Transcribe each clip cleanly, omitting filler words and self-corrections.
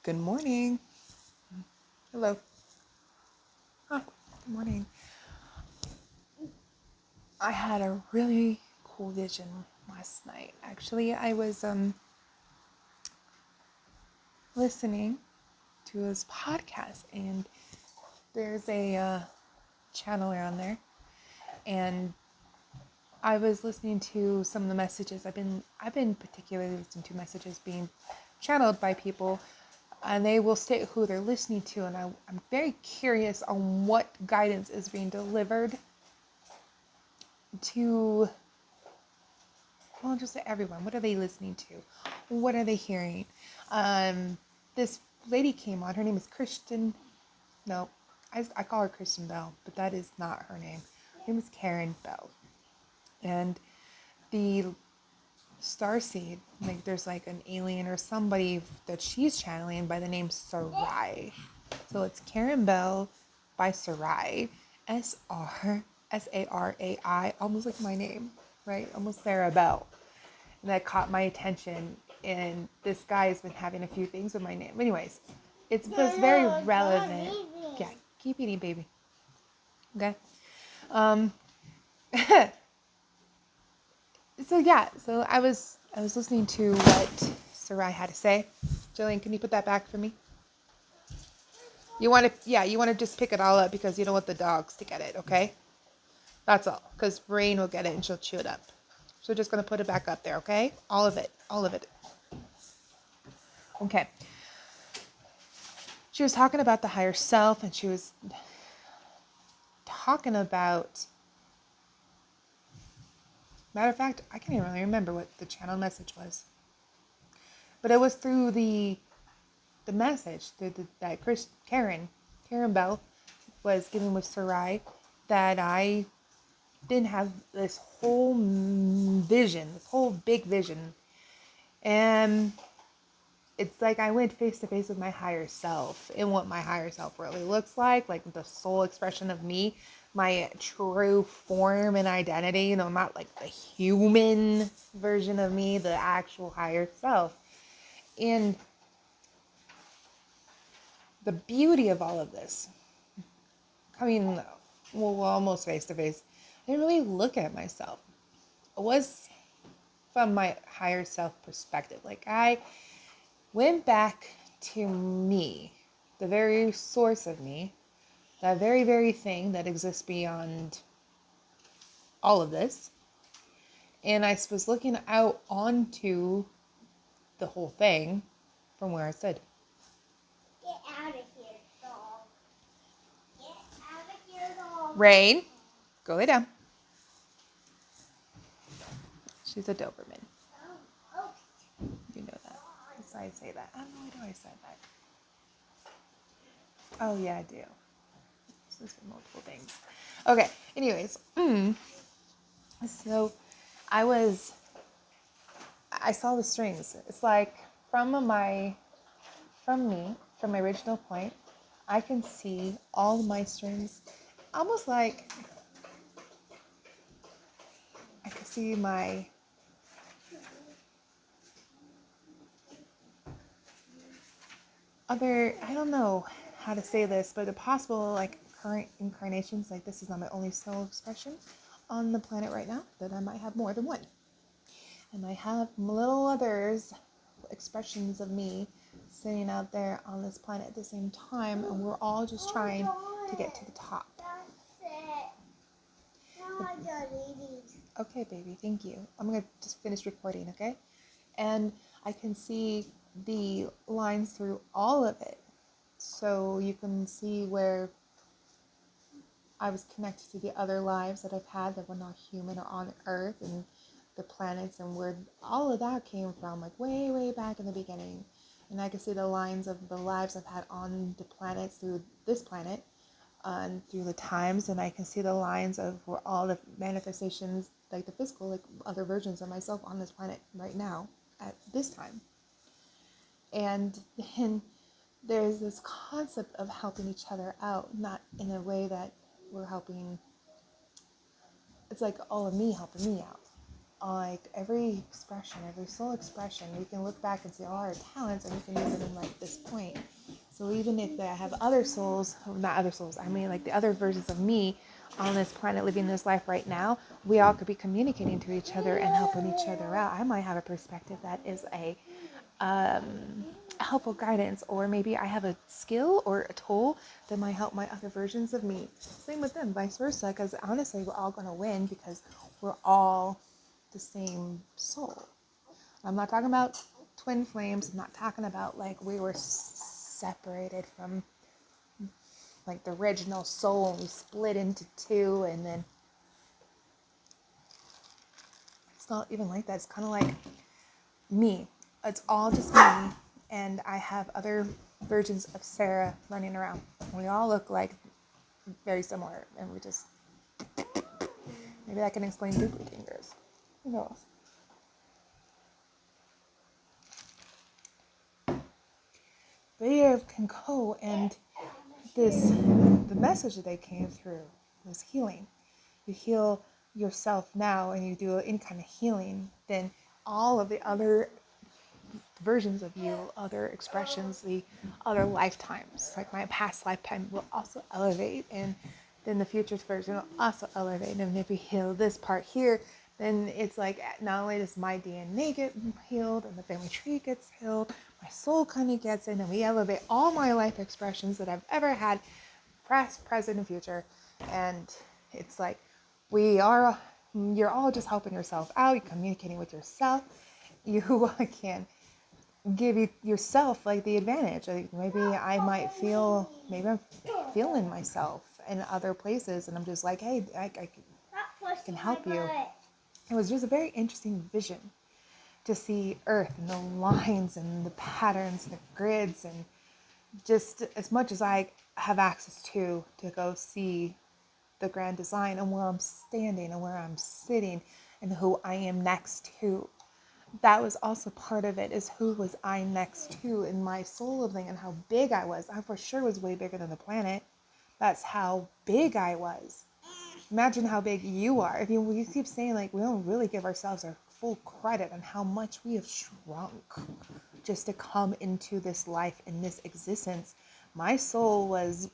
Good morning. Hello. Oh, good morning. I had a really cool vision last night. Actually, I was listening to his podcast, and there's a channel around there, and I was listening to some of the messages. I've been particularly listening to messages being channeled by people, and they will state who they're listening to, and I'm very curious on what guidance is being delivered to, well, just to everyone. What are they listening to? What are they hearing? This lady came on. Her name is Kristen. No, I call her Kristen Bell, but that is not her name. Her name is Karen Bell. And the starseed, like there's like an alien or somebody that she's channeling by the name Sarai. So it's Karen Bell by Sarai. Sarai, almost like my name, right? Almost Sarah Bell. And that caught my attention. And this guy has been having a few things with my name. Anyways, it was very relevant. Yeah, keep eating, baby. Okay. Um, so I was listening to what Sarai had to say. Jillian, can you put that back for me? You want to just pick it all up because you don't want the dogs to get it, okay? That's all. Because Rain will get it and she'll chew it up. So just gonna put it back up there, okay? All of it. All of it. Okay. She was talking about the higher self, and she was talking about, matter of fact, I can't even really remember what the channel message was. But it was through the message that Karen Bell was giving with Sarai, that I didn't have this whole vision, this whole big vision. And it's like I went face to face with my higher self and what my higher self really looks like the soul expression of me, my true form and identity, not like the human version of me, the actual higher self. And the beauty of all of this, coming, well, almost face to face, I didn't really look at myself. It was from my higher self perspective. Like I went back to me, the very source of me, that very, very thing that exists beyond all of this. And I was looking out onto the whole thing from where I stood. Get out of here, dog. Get out of here, dog. Rain, go lay down. She's a Doberman. Oh, You know that. So I say that. I don't know why do I say that. Oh yeah, I do. This is multiple things. Okay. Anyways, so I saw the strings. It's like from my original point, I can see all of my strings, almost like I can see my other, I don't know how to say this, but the possible like current incarnations, like this is not my only soul expression on the planet right now, that I might have more than one. And I have little others, expressions of me sitting out there on this planet at the same time, and we're all just trying to get to the top. that's it. No, I don't need it. Okay, baby, thank you. I'm gonna just finish recording, okay? And I can see the lines through all of it. So you can see where I was connected to the other lives that I've had that were not human or on Earth, and the planets, and where all of that came from, like way, way back in the beginning. And I can see the lines of the lives I've had on the planets through this planet, and through the times, and I can see the lines of where all the manifestations, like the physical, like other versions of myself on this planet right now at this time. And then there's this concept of helping each other out, not in a way that we're helping, it's like all of me helping me out. like every expression, every soul expression, we can look back and see all our talents and we can use it in like this point. So even if I have other souls, not other souls, I mean like the other versions of me on this planet living this life right now, we all could be communicating to each other and helping each other out. I might have a perspective that is a helpful guidance, or maybe I have a skill or a tool that might help my other versions of me. Same with them, vice versa, because honestly, we're all going to win because we're all the same soul. I'm not talking about twin flames. I'm not talking about like we were separated from like the original soul and we split into two, and then it's not even like that. It's kind of like me. It's all just me, and I have other versions of Sarah running around. We all look like very similar, and we just, maybe that can explain duplicate fingers. Who knows? But yeah, can go, and the message that they came through was healing. You heal yourself now, and you do any kind of healing, then all of the other versions of you, other expressions, the other lifetimes, like my past lifetime, will also elevate, and then the future version will also elevate. And if we heal this part here, then it's like not only does my DNA get healed and the family tree gets healed, my soul kind of gets in, and we elevate all my life expressions that I've ever had, past, present, and future. And it's like you're all just helping yourself out, you're communicating with yourself. You can give yourself like the advantage. Like maybe I'm feeling myself in other places, and I'm just like, hey, I can help you. It was just a very interesting vision to see Earth and the lines and the patterns and the grids, and just as much as I have access to go see the grand design and where I'm standing and where I'm sitting and who I am next to. That was also part of it, is who was I next to in my soul thing, and how big I was. I for sure was way bigger than the planet. That's how big I was. Imagine how big you are. If you keep saying like we don't really give ourselves our full credit on how much we have shrunk just to come into this life, in this existence. My soul was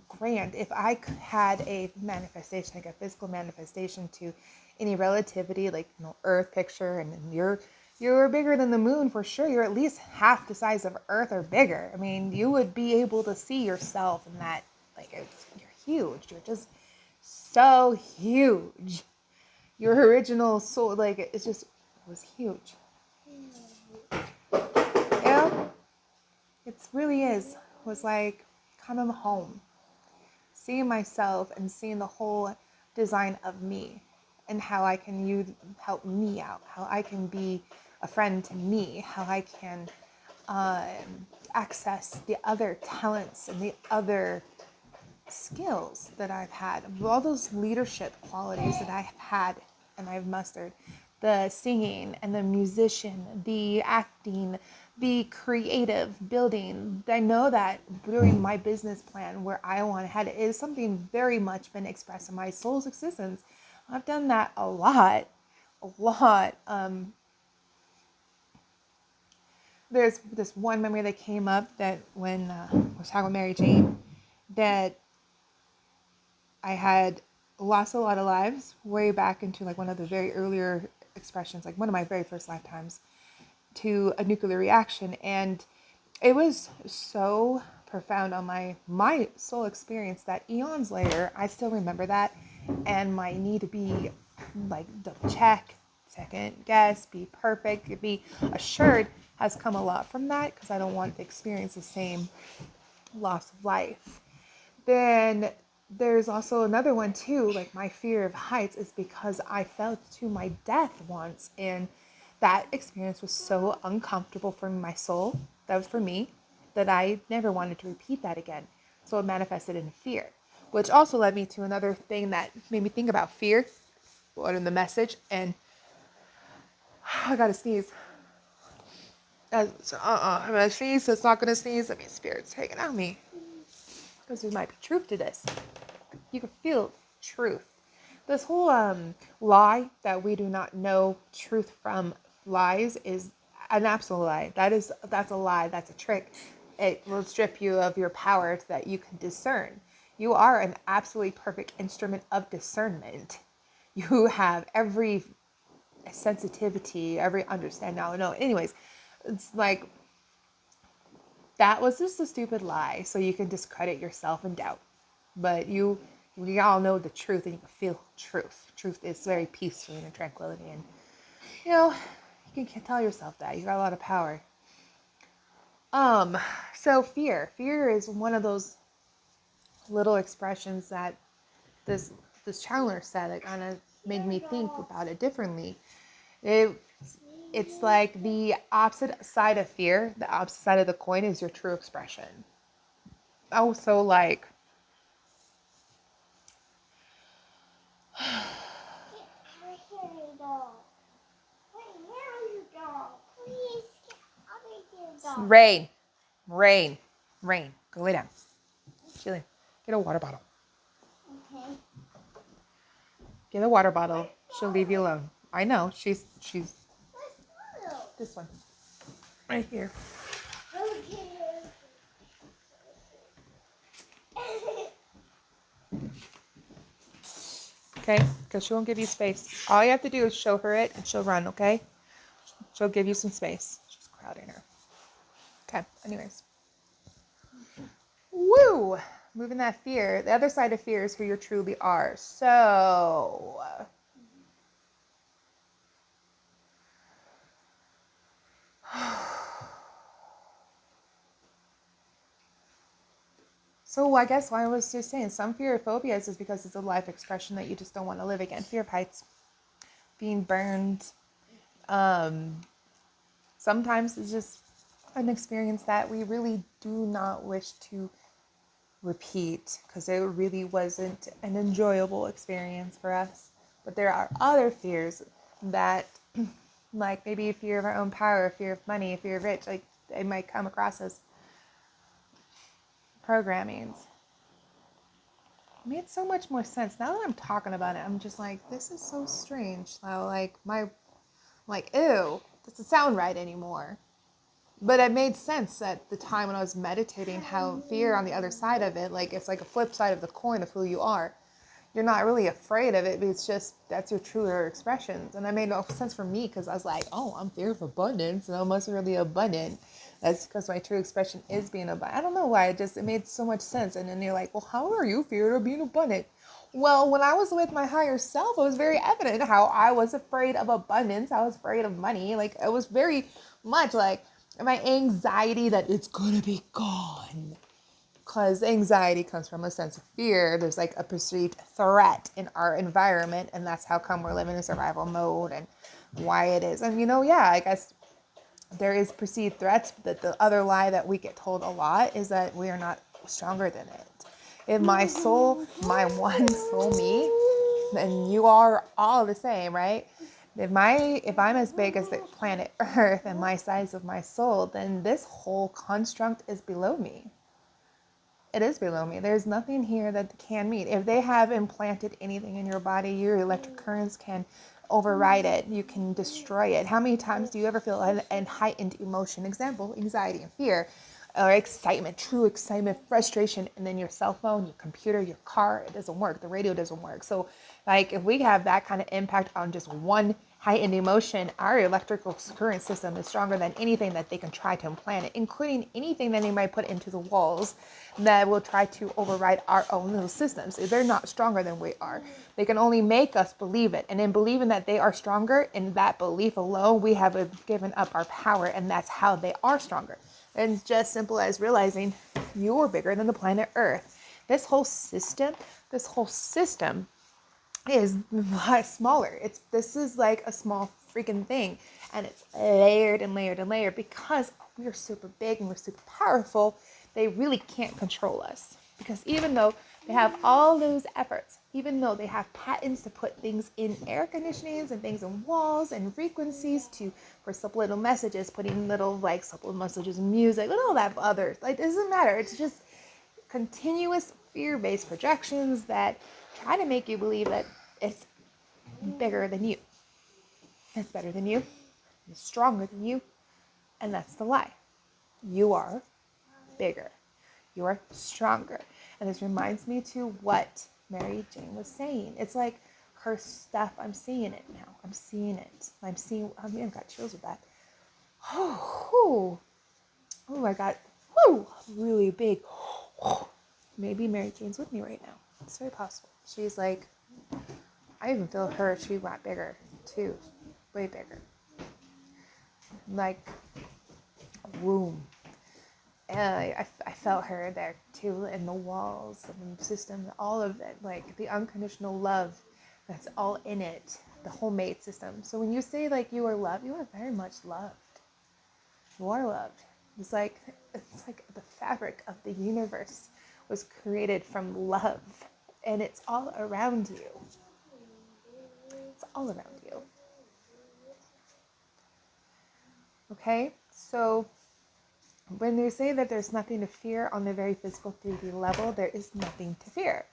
grand. If I had a manifestation, like a physical manifestation to any relativity, like Earth picture, and you're bigger than the moon for sure. You're at least half the size of Earth or bigger. I mean, you would be able to see yourself in that. Like, you're huge. You're just so huge. Your original soul, like, it was huge. Yeah, it really is. It was like coming home, seeing myself and seeing the whole design of me, and how I can help me out, how I can be a friend to me, how I can access the other talents and the other skills that I've had, all those leadership qualities that I've had and I've mustered, the singing and the musician, the acting, the creative building. I know that during my business plan, where I want to head is something very much been expressed in my soul's existence. I've done that a lot. There's this one memory that came up, that when I was talking with Mary Jane, that I had lost a lot of lives way back into like one of the very earlier expressions, like one of my very first lifetimes, to a nuclear reaction. And it was so profound on my soul experience that eons later, I still remember that. And my need to be like double check, second guess, be perfect, be assured has come a lot from that, because I don't want to experience the same loss of life. Then there's also another one too, like my fear of heights is because I fell to my death once, and that experience was so uncomfortable for my soul, that was for me, that I never wanted to repeat that again. So it manifested in fear, which also led me to another thing that made me think about fear, what in the message, and I gotta sneeze. I'm gonna sneeze, so it's not gonna sneeze. I mean, spirit's hanging out me, because there might be truth to this. You can feel truth. this whole lie that we do not know truth from lies is an absolute lie. That's a lie. That's a trick. It will strip you of your power so that you can discern. You are an absolutely perfect instrument of discernment. You have every sensitivity, every understanding. Now, no, anyways, it's like that was just a stupid lie, so you can discredit yourself and doubt. But we all know the truth, and you can feel truth. Truth is very peaceful and tranquility, and you can tell yourself that you got a lot of power. So fear is one of those little expressions that this Chandler said that kind of made me think about it differently. It's like the opposite side of fear, the opposite side of the coin is your true expression. Also, like, Get out of here, you dog. Wait, where are you, dog? Please get out of here, dog. Rain. Go lay down. Chilling. Get a water bottle. Okay. Get a water bottle. She'll leave you alone. I know. She's Where's Milo? this one. Right here. Okay? Because she won't give you space. All you have to do is show her it and she'll run, okay? She'll give you some space. She's crowding her. Okay, anyways. Woo! Moving that fear. The other side of fear is who you truly are. So I guess why I was just saying some fear of phobias is because it's a life expression that you just don't want to live again. Fear of heights, being burned. Sometimes it's just an experience that we really do not wish to repeat because it really wasn't an enjoyable experience for us. But there are other fears that, like maybe fear of our own power, fear of money, fear of rich, like they might come across as programmings. It made so much more sense. Now that I'm talking about it, I'm just like, this is so strange. How ew, doesn't sound right anymore. But it made sense at the time when I was meditating how fear on the other side of it, like it's like a flip side of the coin of who you are. You're not really afraid of it, but it's just that's your truer expressions. And that made no sense for me because I was like, oh, I'm fear of abundance and I must really abundant. That's because my true expression is being abundant. I don't know why, it made so much sense. And then you're like, well, how are you feared of being abundant? Well, when I was with my higher self, it was very evident how I was afraid of abundance. I was afraid of money. Like it was very much like my anxiety that it's gonna be gone. Because anxiety comes from a sense of fear. There's like a perceived threat in our environment, and that's how come we're living in survival mode and why it is. And I guess there is perceived threats, but the other lie that we get told a lot is that we are not stronger than it. If my soul, my one soul me, then you are all the same, right? If I'm as big as the planet Earth and my size of my soul, then this whole construct is below me. It is below me. There's nothing here that can meet. If they have implanted anything in your body, your electric currents can override it. You can destroy it. How many times do you ever feel an heightened emotion? Example, anxiety and fear, or excitement, true excitement, frustration, and then your cell phone, your computer, your car, it doesn't work. The radio doesn't work. So like if we have that kind of impact on just one heightened emotion, our electrical current system is stronger than anything that they can try to implant it, including anything that they might put into the walls that will try to override our own little systems. They're not stronger than we are. They can only make us believe it. And in believing that they are stronger, in that belief alone, we have given up our power, and that's how they are stronger. And it's just simple as realizing you're bigger than the planet Earth. This whole system is much smaller. This is like a small freaking thing, and it's layered and layered and layered because we're super big and we're super powerful. They really can't control us because even though they have all those efforts, even though they have patents to put things in air conditionings and things in walls and frequencies for subliminal messages, putting little like subliminal messages in music and all that other, like it doesn't matter. It's just continuous fear-based projections that try to make you believe that It's bigger than you. It's better than you. It's stronger than you. And that's the lie. You are bigger. You are stronger. And this reminds me to what Mary Jane was saying. It's like her stuff, I'm seeing it now. I'm seeing it. I've got chills with that. Oh, I got really big. Maybe Mary Jane's with me right now. It's very possible. She's like, I even feel her. She got bigger too. Way bigger. Like a womb. And I felt her there too, in the walls and the system, all of it, like the unconditional love that's all in it, the homemade system. So when you say like you are loved, you are very much loved. You are loved. It's like the fabric of the universe was created from love, and it's all around you. It's all around you. Okay, so when they say that there's nothing to fear on the very physical 3D level, there is nothing to fear.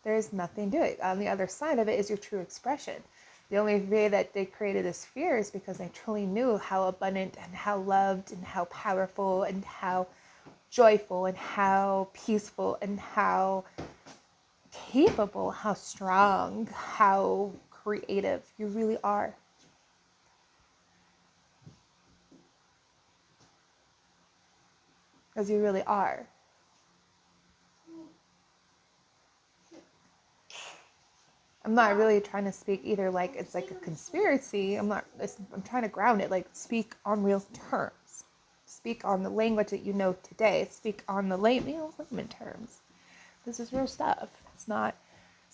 There is nothing to it. On the other side of it is your true expression. The only way that they created this fear is because they truly knew how abundant and how loved and how powerful and how joyful and how peaceful and how capable, how strong, how creative you really are. Because you really are. I'm not really trying to speak either like it's like a conspiracy. I'm trying to ground it, like speak on real terms. Speak on the language that you know today. Speak on the layman terms. This is real stuff. It's not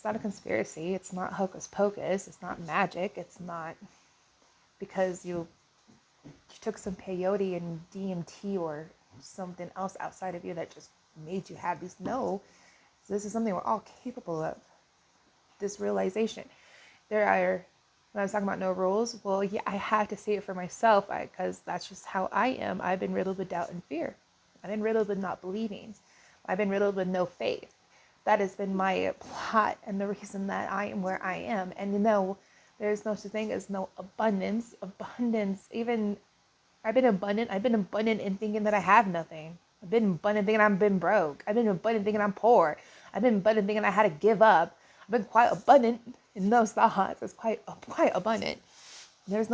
a conspiracy. It's not hocus pocus. It's not magic. It's not because you took some peyote and DMT or something else outside of you that just made you have these. No, this is something we're all capable of. This realization. When I was talking about no rules, well, yeah, I have to say it for myself because that's just how I am. I've been riddled with doubt and fear. I've been riddled with not believing. I've been riddled with no faith. That has been my plot and the reason that I am where I am. And there's no such thing as no abundance. Abundance, even I've been abundant in thinking that I have nothing. I've been abundant thinking I've been broke. I've been abundant thinking I'm poor. I've been abundant thinking I had to give up. I've been quite abundant in those thoughts. It's quite abundant. There's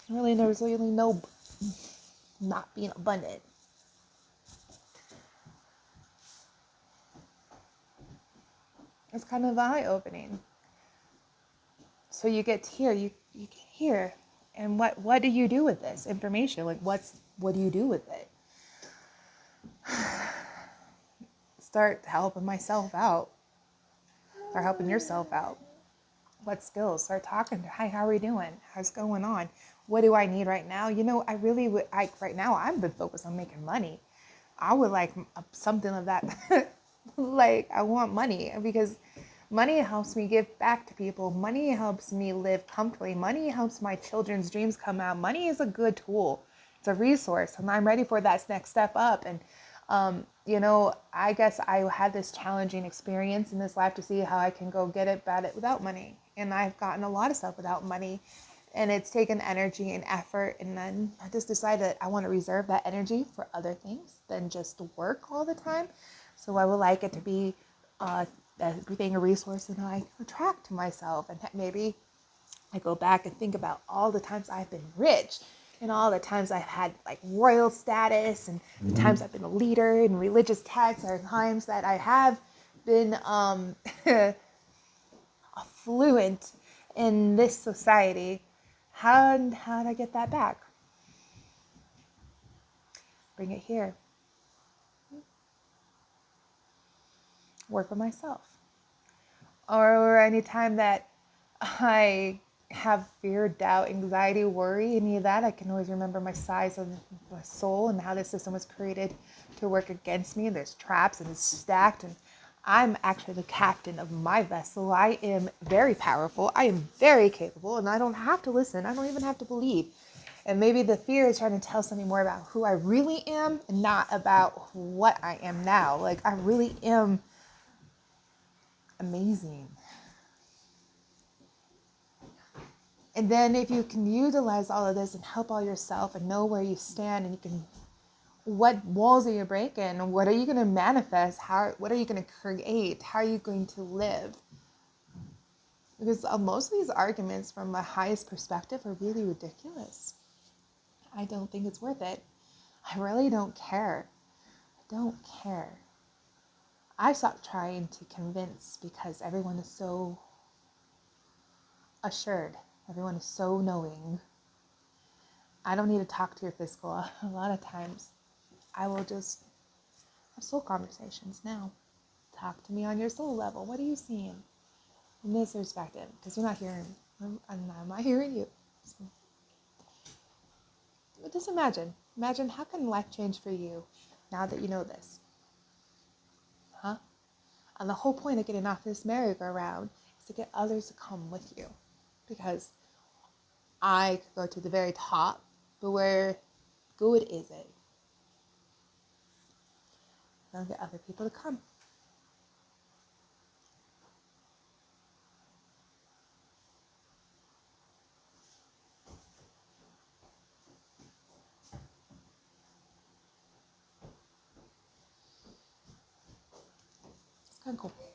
really no not being abundant. It's kind of eye-opening. So you get here, you get here, and what do you do with this information? Like what do you do with it? Start helping myself out. Start helping yourself out. What skills? Start talking to, hi, how are we doing? How's going on? What do I need right now? I really would, right now I've been focused on making money. I would like something of that. Like I want money because money helps me give back to people. Money helps me live comfortably. Money helps my children's dreams come out. Money is a good tool. It's a resource, and I'm ready for that next step up. And I guess I had this challenging experience in this life to see how I can go get it without money. And I've gotten a lot of stuff without money, and it's taken energy and effort. And then I just decided I want to reserve that energy for other things than just work all the time. So I would like it to be being a resource that I attract to myself. And maybe I go back and think about all the times I've been rich and all the times I've had like royal status and the times I've been a leader in religious texts or times that I have been affluent in this society. How did I get that back? Bring it here. Work on myself. Or anytime that I have fear, doubt, anxiety, worry, any of that, I can always remember my size of my soul and how this system was created to work against me. There's traps and it's stacked, and I'm actually the captain of my vessel. I am very powerful. I am very capable, and I don't have to listen. I don't even have to believe. And maybe the fear is trying to tell something more about who I really am and not about what I am now. Like I really am amazing. And then if you can utilize all of this and help all yourself and know where you stand, and you can, what walls are you breaking? What are you going to manifest? What are you going to create? How are you going to live? Because most of these arguments from my highest perspective are really ridiculous. I don't think it's worth it. I really don't care. I don't care. I stopped trying to convince because everyone is so assured. Everyone is so knowing. I don't need to talk to your physical. A lot of times I will just have soul conversations now. Talk to me on your soul level. What are you seeing in this perspective? Because you're not hearing, I'm not hearing you. So, but just imagine how can life change for you now that you know this? Huh? And the whole point of getting off this merry-go-round is to get others to come with you. Because I could go to the very top, but where good is it? I'll get other people to come. It's kind of cool.